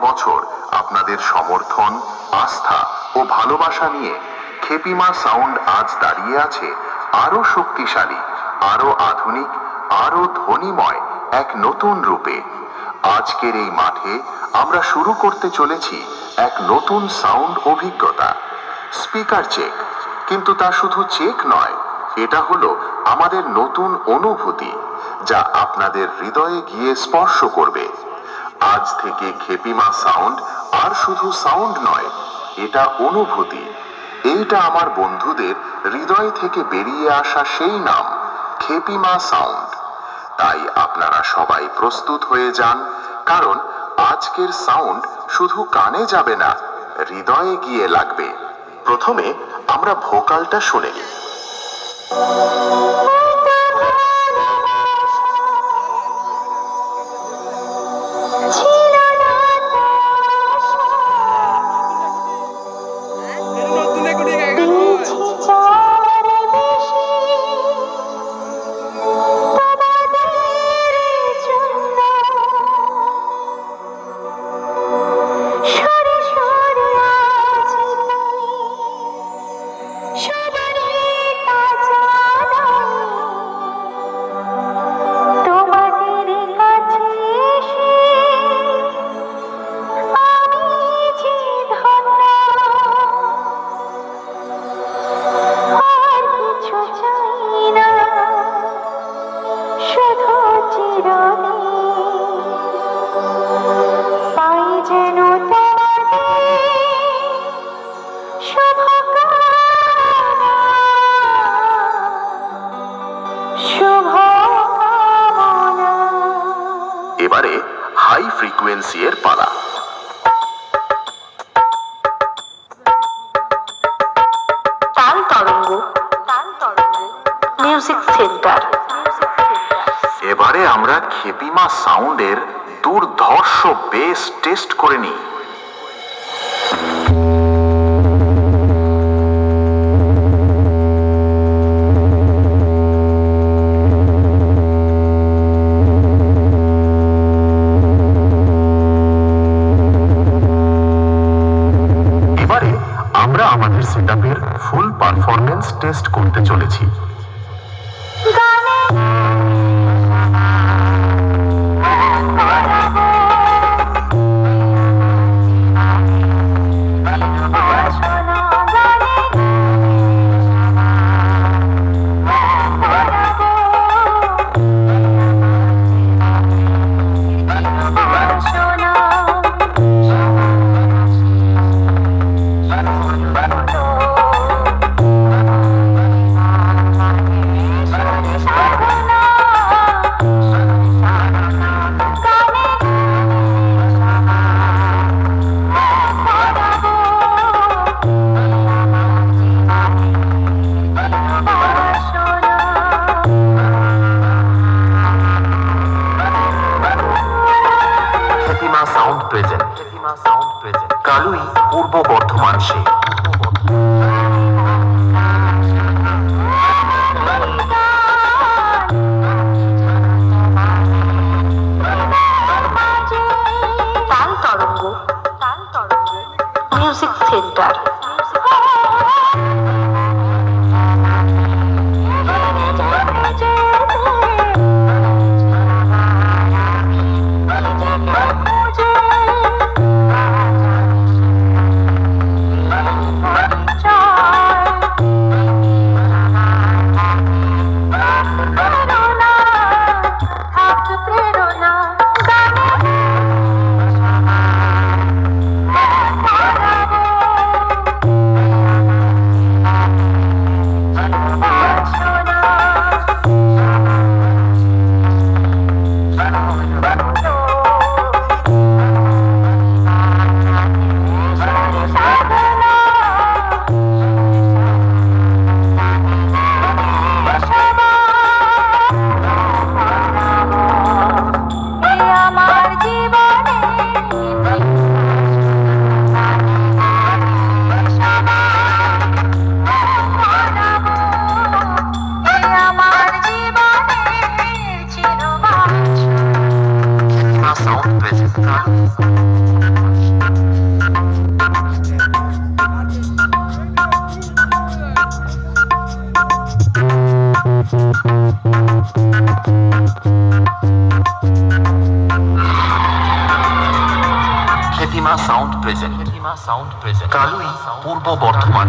বছর আপনাদের সমর্থন, আস্থা ও ভালোবাসা নিয়ে খেপিমা সাউন্ড আজ দাঁড়িয়ে আছে আরো শক্তিশালী, আরো আধুনিক, আরো ধ্বনিময় এক নতুন রূপে। আজকের এই মাঠে আমরা শুরু করতে চলেছি এক নতুন সাউন্ড অভিজ্ঞতা। স্পিকার চেক, কিন্তু তা শুধু চেক নয়, এটা হলো আমাদের নতুন অনুভূতি, যা আপনাদের হৃদয়ে গিয়ে স্পর্শ করবে। আজ থেকে খেপিমা সাউন্ড আর শুধু সাউন্ড নয়, এটা অনুভূতি। এইটা আমার বন্ধুদের হৃদয় থেকে বেরিয়ে আসা সেই নাম, খেপিমা সাউন্ড। তাই আপনারা সবাই প্রস্তুত হয়ে যান, কারণ আজকের সাউন্ড শুধু কানে যাবে না, হৃদয়ে গিয়ে লাগবে। প্রথমে আমরা ভোকালটা শুনে নিই। এবারে হাই ফ্রিকোয়েন্সি এর পালা। তাল তরঙ্গ, মিউজিক সেন্টার। এবারে আমরা খেপিমা সাউন্ডের দুর্ধর্ষ বেস টেস্ট করে নিই। আমরা আমাদের সেটআপের ফুল পারফরম্যান্স টেস্ট করতে চলেছি। সাউন্ড প্রেজেন্ট, কালুই, পূর্ব বর্ধমান। সে তাল তরঙ্গ, music centre. Sound Present. খেপিমা sound present কালুই পূর্ব বর্ধমান।